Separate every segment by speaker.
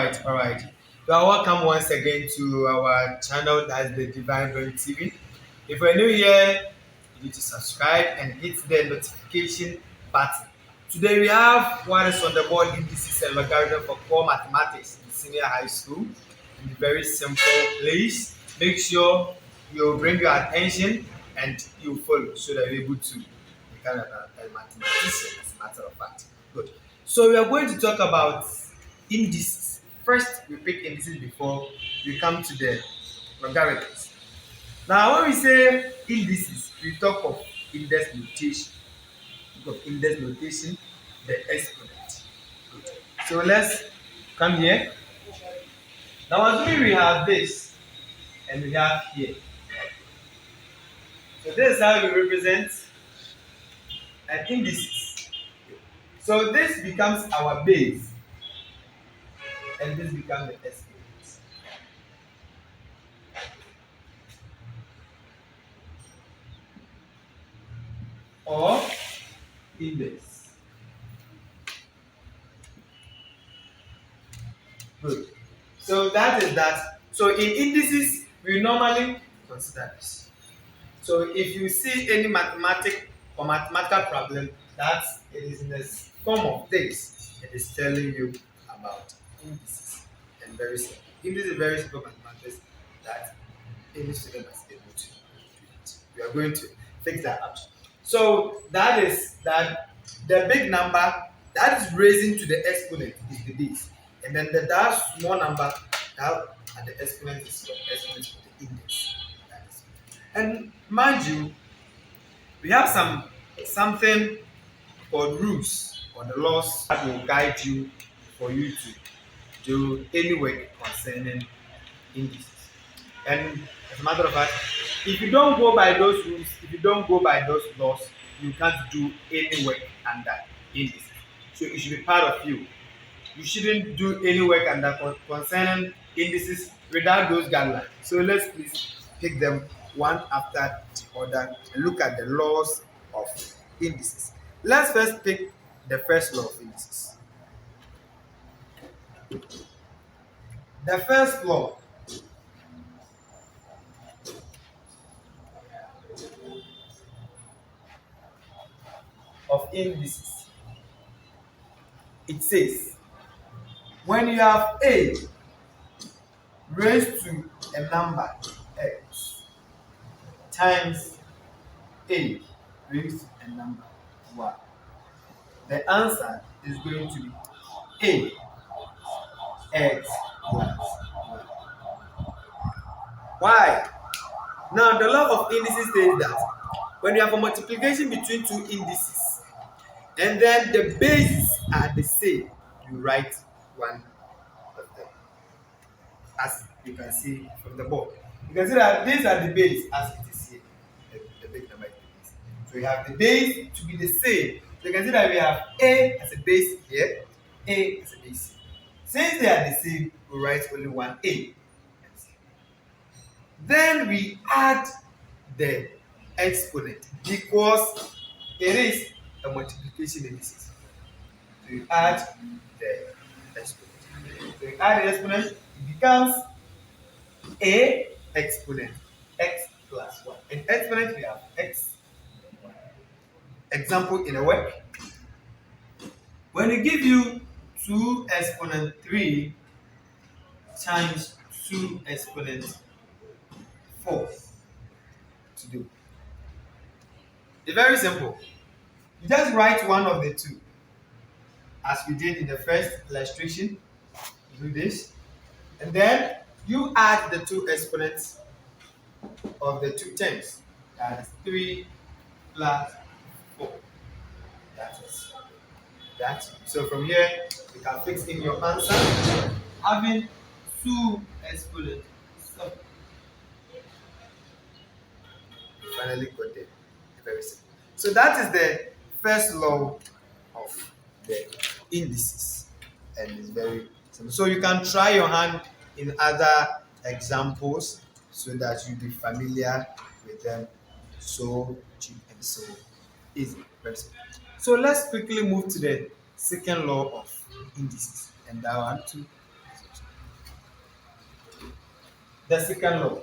Speaker 1: all right. You are welcome once again to our channel, that's the Divine BrainTv. If you're new here, you need to subscribe and hit the notification button. Today we have what is on the board: indices and logarithms for core mathematics in senior high school. In a very simple place. Make sure you bring your attention and you follow so that you're able to become a mathematician, as a matter of fact. Good. So we are going to talk about indices. First, we pick indices before we come to the logarithms. Now, when we say indices, we talk of index notation. Think of index notation, the exponent. Good. So let's come here. Now, assuming we have this and we have here. So this is how we represent an indices. So this becomes our base, and this becomes the exponent. Or index. Good. So that is that. So in indices, we normally consider this. So if you see any mathematical problem that it is in the form of this, it is telling you about indices. And very simple. Indices is very simple mathematics that any student is able to do it. We are going to fix that out. So that is that the big number that is raising to the exponent is the base. And then that small number that at the exponent is the exponent of the index. That is. And mind you, we have something called rules or the laws that will guide you for you to do any work concerning indices. And as a matter of fact, if you don't go by those rules, if you don't go by those laws, you can't do any work under indices. So it should be part of you. You shouldn't do any work under concerning indices without those guidelines. So let's please pick them one after the other and look at the laws of indices. Let's first pick the first law of indices. The first law of indices, it says when you have a raised to a number x times a raised to a number y, the answer is going to be a x plus y. Why? Now the law of indices says that when you have a multiplication between two indices and then the bases are the same, you write one of them. As you can see from the board, you can see that these are the base as it is here. The big number is the base. So you have the base to be the same. So you can see that we have a as a base here, a as a base. Since they are the same, we write only one a. Then we add the exponent because it is a multiplication indices. So you add the exponent. So you add the exponent, it becomes a exponent x plus 1. In exponent we have x. Example in a work. When we give you 2 exponent 3 times 2 exponent 4 to do. It's very simple. You just write one of the two. As we did in the first illustration, you do this. And then you add the 2 exponents of the 2 terms. That is 3 plus 4. That is that. So from here, you can fix in your answer having 2 exponents. So you finally got it. Very simple. So that is the first law of the indices, and it's very simple. So you can try your hand in other examples so that you be familiar with them. So cheap and so easy. Very simple. So let's quickly move to the second law of indices, and that one too. the second law.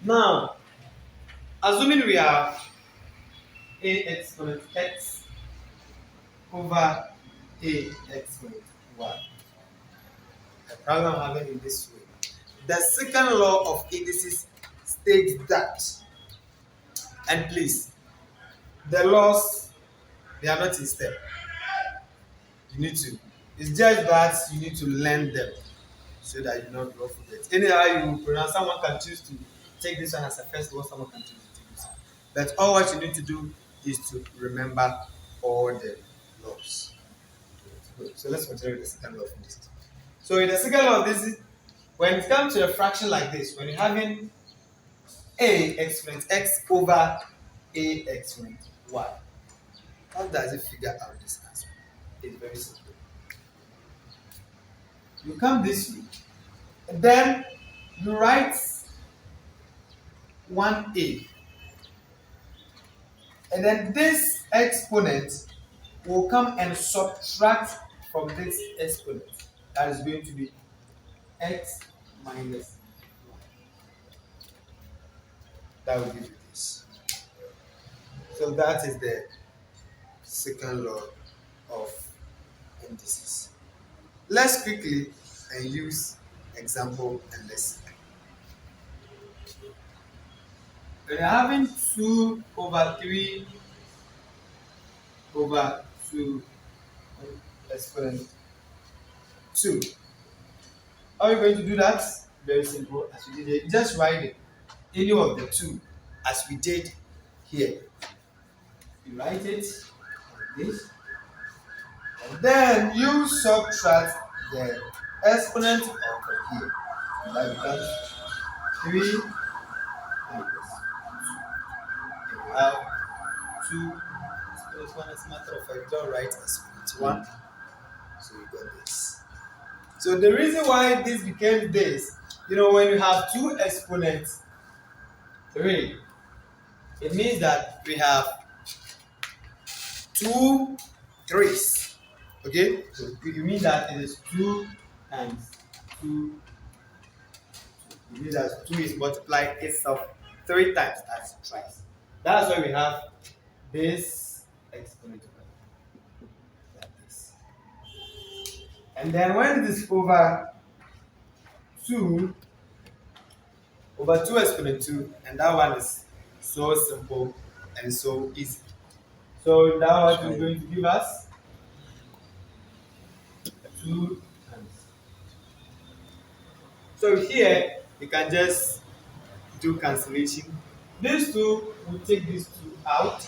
Speaker 1: Now, assuming we have a exponent x over a exponent y, the problem I'm having in this way. The second law of indices states that, and please, the laws, they are not in step. You need to. It's just that you need to learn them so that you don't forget. Anyhow, you pronounce, someone can choose to take this one as a first law, someone can choose to take this one. But all what you need to do is to remember all the laws. Good. So let's continue with the second law of indices. So in the second law of this, when it comes to a fraction like this, when you're having a exponent x over a exponent y, how does it figure out this answer? It's very simple. You come this way, and then you write 1a, and then this exponent will come and subtract from this exponent. That is going to be x minus y. That will give you this. So that is the second law of indices. Let's quickly and use example and lesson. When you're having 2 over 3 over 2 exponent 2. How are you going to do that? Very simple. As we did it, just write it, any of the 2 as we did here. You write it like this, and then you subtract the exponent of here. And that becomes 3 minus 2. And you have 2. This one, as a matter of fact, don't write exponent 1. So you got this. So the reason why this became this, when you have 2 exponents 3, it means that we have 2 3's. Okay? So it means that it is 2 times 2. It means that 2 is multiplied itself 3 times as twice. That's why we have this exponent like this. And then when it is over 2 exponent 2, and that one is so simple and so easy. So that one is going to give us 2 times. So here you can just do cancellation. These 2 will take these 2 out.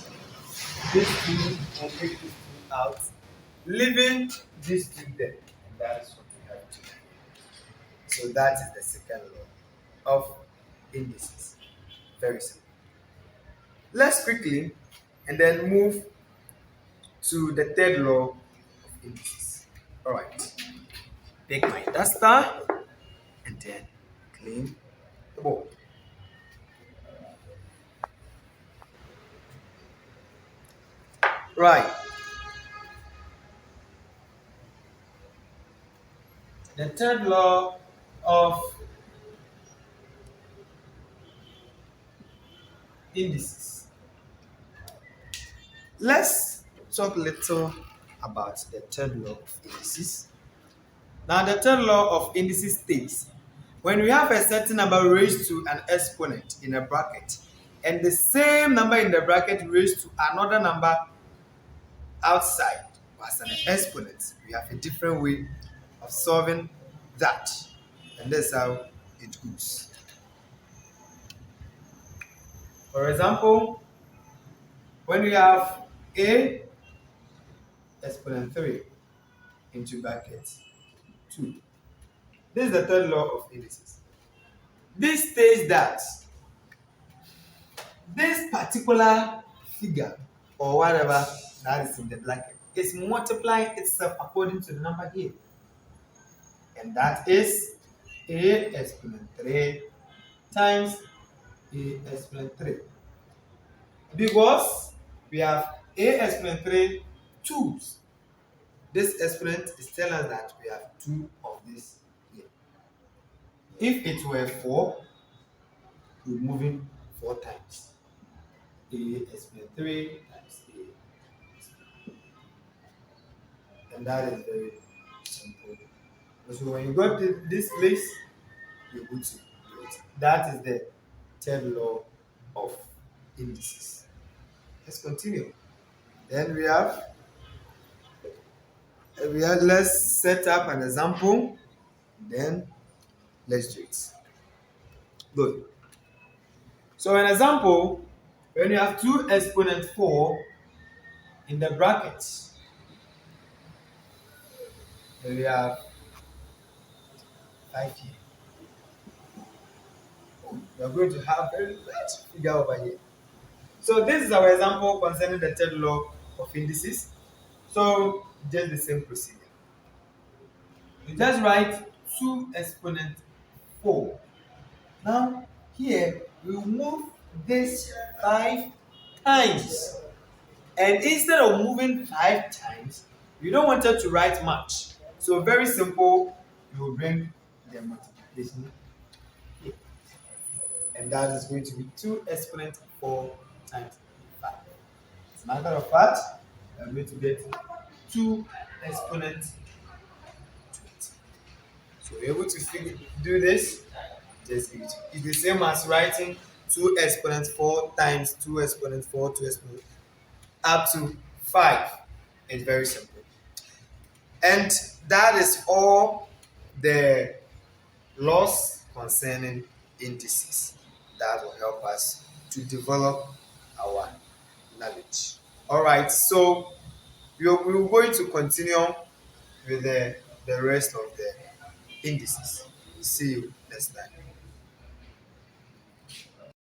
Speaker 1: These 2 will take these 2 out, leaving these 2 there. And that is what we have to do. So that is the second law of indices. Very simple. Let's quickly and then move to the third law of indices. All right. Take my duster and then clean the board. Right. The third law of indices. Let's talk a little about the third law of indices. Now, the third law of indices states, when we have a certain number raised to an exponent in a bracket, and the same number in the bracket raised to another number outside as an exponent, we have a different way of solving that. And that's how it goes. For example, when we have a exponent 3 into brackets 2. This is the third law of indices. This states that this particular figure or whatever that is in the bracket is multiplying itself according to the number here. And that is a exponent 3 times a exponent 3. Because we have a exponent 3 twos. This exponent is telling us that we have two of this here. If it were 4, we're moving 4 times. A exponent 3 times a. And that is very simple. So when you go to this place, you're good to do it. That is the third law of indices. Let's continue. Then let's set up an example. Then let's do it. Good. So an example, when you have 2 exponent 4 in the brackets, then we have 5 here. We are going to have a large figure over here. So this is our example concerning the third law of indices. So just the same procedure. You just write 2 exponent 4. Now here we will move this 5 times. And instead of moving 5 times, you don't want it to write much. So very simple, you will bring the multiplication here. And that is going to be 2 exponent 4 times 5. As a matter of fact, we are going to get 2 exponent 20. So we're able to do this. Just it's the same as writing 2 exponent 4 times 2 exponent 4, 2 exponent up to 5. It's very simple. And that is all the laws concerning indices that will help us to develop our knowledge. All right, so we're going to continue with the rest of the indices. See you next time.